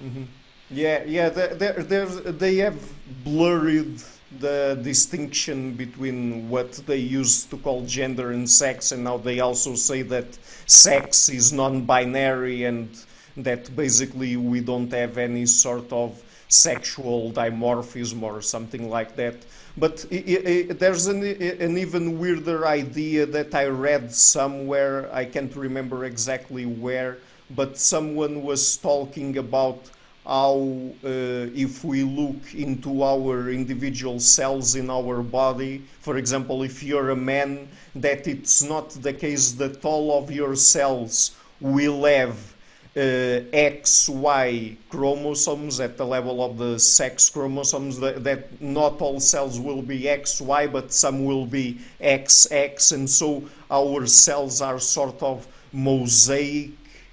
Mm-hmm. Yeah. They have blurred the distinction between what they used to call gender and sex, and now they also say that sex is non-binary and that basically we don't have any sort of sexual dimorphism or something like that. But there's an even weirder idea that I read somewhere, I can't remember exactly where, but someone was talking about how if we look into our individual cells in our body, for example, if you're a man, that it's not the case that all of your cells will have XY chromosomes at the level of the sex chromosomes, that not all cells will be XY, but some will be XX, and so our cells are sort of mosaic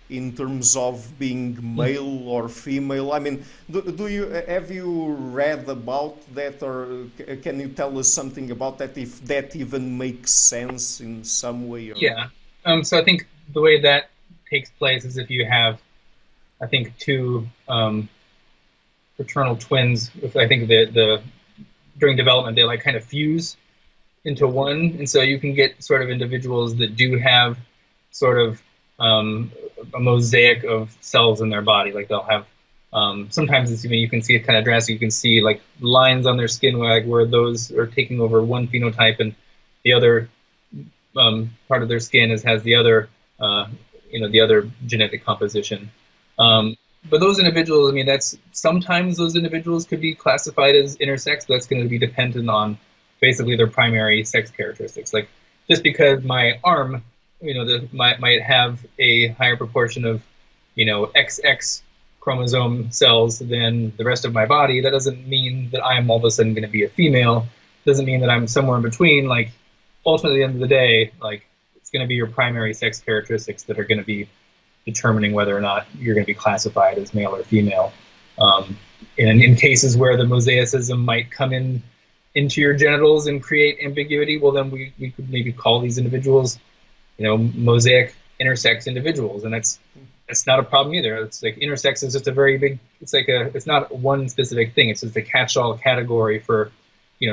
in terms of being male or female. I mean, have you read about that, or can you tell us something about that, if that even makes sense in some way? Or... Yeah. So I think the way that takes place is if you have, I think, two fraternal twins. I think during development they like kind of fuse into one, and so you can get sort of individuals that do have sort of a mosaic of cells in their body. Like they'll have sometimes it's even, you can see it kind of drastic. You can see like lines on their skin where those are taking over one phenotype, and the other part of their skin has the other the other genetic composition. But those individuals, I mean, sometimes those individuals could be classified as intersex, but that's going to be dependent on basically their primary sex characteristics. Like just because my arm, might have a higher proportion of, XX chromosome cells than the rest of my body, that doesn't mean that I'm all of a sudden going to be a female. Doesn't mean that I'm somewhere in between. Like ultimately, at the end of the day, like it's going to be your primary sex characteristics that are going to be determining whether or not you're going to be classified as male or female. And in cases where the mosaicism might come into your genitals and create ambiguity, well, then we could maybe call these individuals, mosaic intersex individuals, and that's not a problem either. It's like intersex is just a very big. It's not one specific thing. It's just a catch-all category for,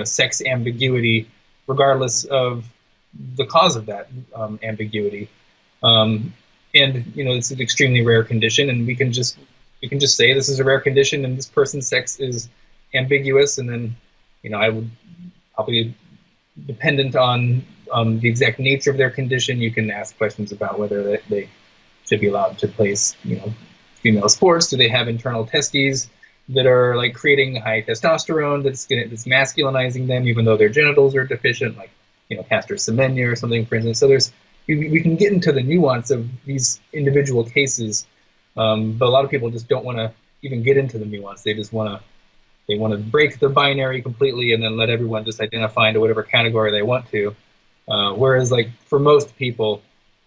sex ambiguity, regardless of the cause of that ambiguity. And it's an extremely rare condition, and we can just say this is a rare condition and this person's sex is ambiguous, and then I would probably, dependent on the exact nature of their condition, you can ask questions about whether they should be allowed to play female sports. Do they have internal testes that are like creating high testosterone that's masculinizing them, even though their genitals are deficient, like castor semenya or something, for instance. So we can get into the nuance of these individual cases, but a lot of people just don't want to even get into the nuance. They just want to They want to break the binary completely and then let everyone just identify into whatever category they want to. Whereas like for most people,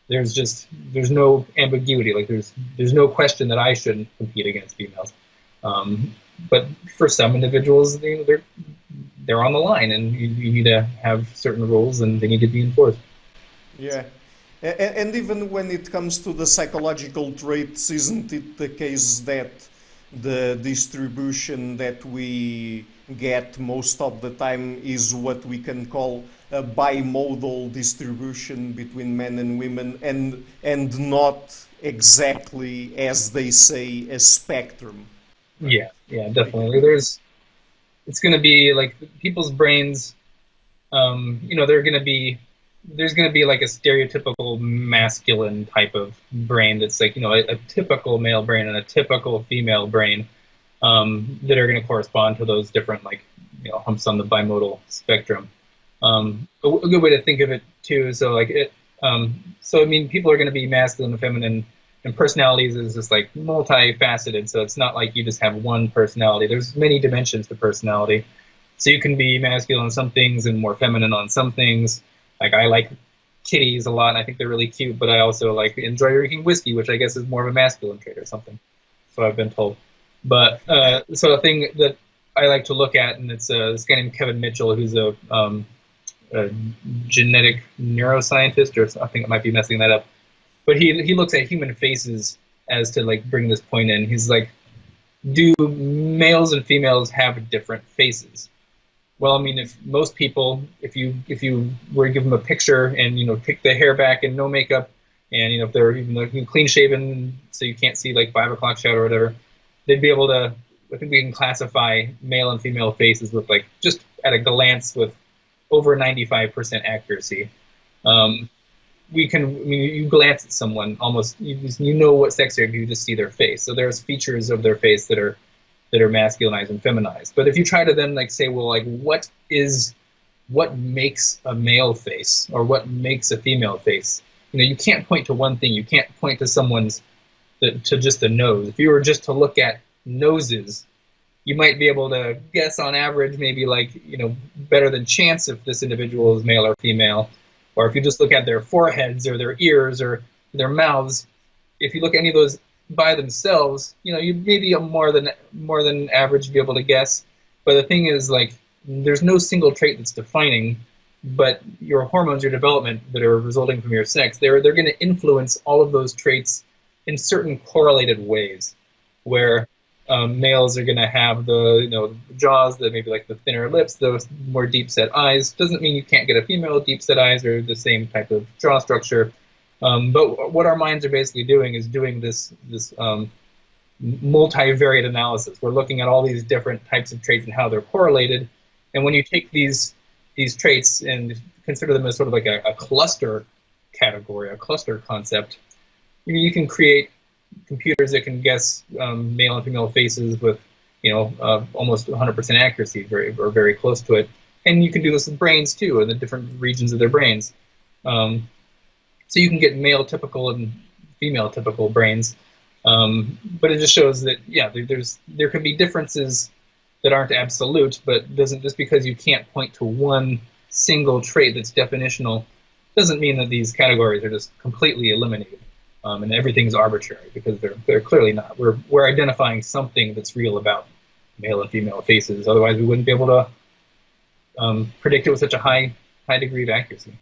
there's no ambiguity. Like there's no question that I shouldn't compete against females. But for some individuals, they're on the line, and you need to have certain rules, and they need to be enforced. Yeah. And even when it comes to the psychological traits, isn't it the case that the distribution that we get most of the time is what we can call a bimodal distribution between men and women, and not exactly, as they say, a spectrum? Yeah, definitely. It's going to be like people's brains, there's going to be like a stereotypical masculine type of brain that's like, a typical male brain and a typical female brain, that are going to correspond to those different, like, humps on the bimodal spectrum. A good way to think of it too, people are going to be masculine and feminine, and personalities is just like multifaceted. So it's not like you just have one personality. There's many dimensions to personality. So you can be masculine on some things and more feminine on some things. Like I like kitties a lot, and I think they're really cute, but I also like enjoy drinking whiskey, which I guess is more of a masculine trait or something. So I've been told. But so a thing that I like to look at, and it's this guy named Kevin Mitchell, who's a genetic neuroscientist, or I think I might be messing that up. But he looks at human faces as to like bring this point in. He's like, do males and females have different faces? Well, I mean, if most people, if you were to give them a picture and take the hair back and no makeup, and if they're even clean shaven, so you can't see like 5 o'clock shadow or whatever, they'd be able to. I think we can classify male and female faces with like just at a glance with over 95% accuracy. You glance at someone, almost you know what sex they're. You just see their face. So there's features of their face that are masculinized and feminized. But if you try to then like say, well, like what makes a male face or what makes a female face? You can't point to one thing. You can't point to to just the nose. If you were just to look at noses, you might be able to guess on average maybe like, better than chance if this individual is male or female. Or if you just look at their foreheads or their ears or their mouths, if you look at any of those by themselves, you maybe more than average be able to guess. But the thing is, like, there's no single trait that's defining, but your hormones, your development that are resulting from your sex, they're going to influence all of those traits in certain correlated ways, where males are going to have the jaws, that maybe like the thinner lips, those more deep set eyes. Doesn't mean you can't get a female with deep set eyes or the same type of jaw structure. But what our minds are basically doing is doing this multivariate analysis. We're looking at all these different types of traits and how they're correlated. And when you take these traits and consider them as sort of like a cluster category, a cluster concept, you can create computers that can guess male and female faces with almost 100% accuracy, or very close to it. And you can do this with brains too, in the different regions of their brains. So you can get male typical and female typical brains, but it just shows that there can be differences that aren't absolute, but doesn't, just because you can't point to one single trait that's definitional, doesn't mean that these categories are just completely eliminated. And everything's arbitrary, because they're clearly not. We're identifying something that's real about male and female faces. Otherwise, we wouldn't be able to predict it with such a high degree of accuracy.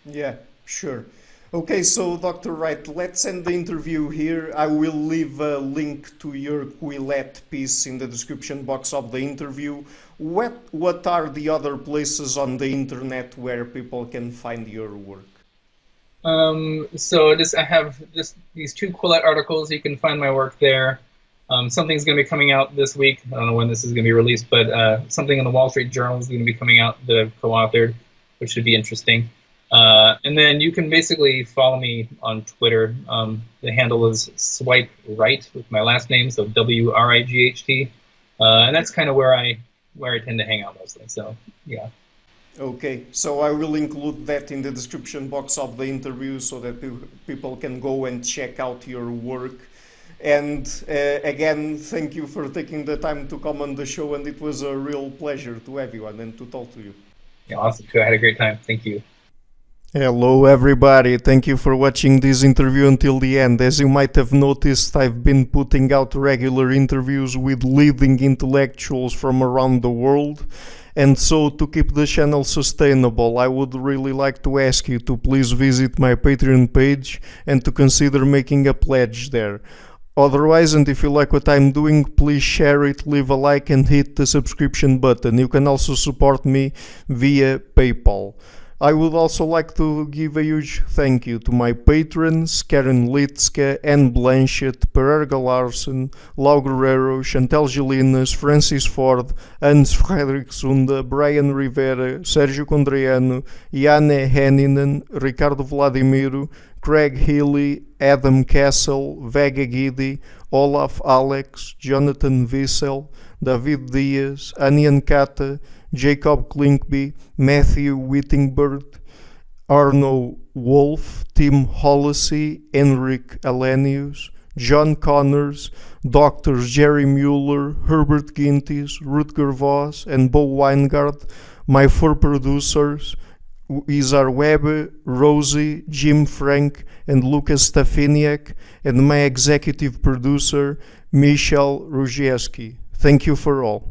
Yeah, sure. Okay, so Dr. Wright, let's end the interview here. I will leave a link to your Quillette piece in the description box of the interview. What are the other places on the internet where people can find your work? I have just these 2 Quillette articles. You can find my work there. Something's going to be coming out this week. I don't know when this is going to be released, but something in the Wall Street Journal is going to be coming out that I've co-authored, which should be interesting. And then you can basically follow me on Twitter. The handle is Swipe Right with my last name, so WRIGHT. And that's kind of where I tend to hang out mostly. So yeah. Okay, so I will include that in the description box of the interview so that people can go and check out your work. And again, thank you for taking the time to come on the show, and it was a real pleasure to have you and to talk to you. Yeah, awesome. I had a great time. Thank you. Hello everybody, thank you for watching this interview until the end. As you might have noticed, I've been putting out regular interviews with leading intellectuals from around the world. And so, to keep the channel sustainable, I would really like to ask you to please visit my Patreon page and to consider making a pledge there. Otherwise, and if you like what I'm doing, please share it, leave a like and hit the subscription button. You can also support me via PayPal. I would also like to give a huge thank you to my patrons, Karen Litska, Anne Blanchett, Pererga Larsen, Lau Guerrero, Chantal Gilinas, Francis Ford, Hans Fredrik Sunda, Brian Rivera, Sérgio Condriano, Janne Henninen, Ricardo Vladimiro, Craig Healy, Adam Castle, Vega Guidi, Olaf Alex, Jonathan Wiesel, David Diaz, Anian Kata, Jacob Klinkby, Matthew Whittingbird, Arno Wolf, Tim Hollesy, Henrik Alenius, John Connors, Doctors Jerry Mueller, Herbert Gintis, Rutger Voss, and Bo Weingart. My 4 producers, Izar Webbe, Rosie, Jim Frank, and Lucas Stafiniak, and my executive producer, Michel Ruzieski. Thank you for all.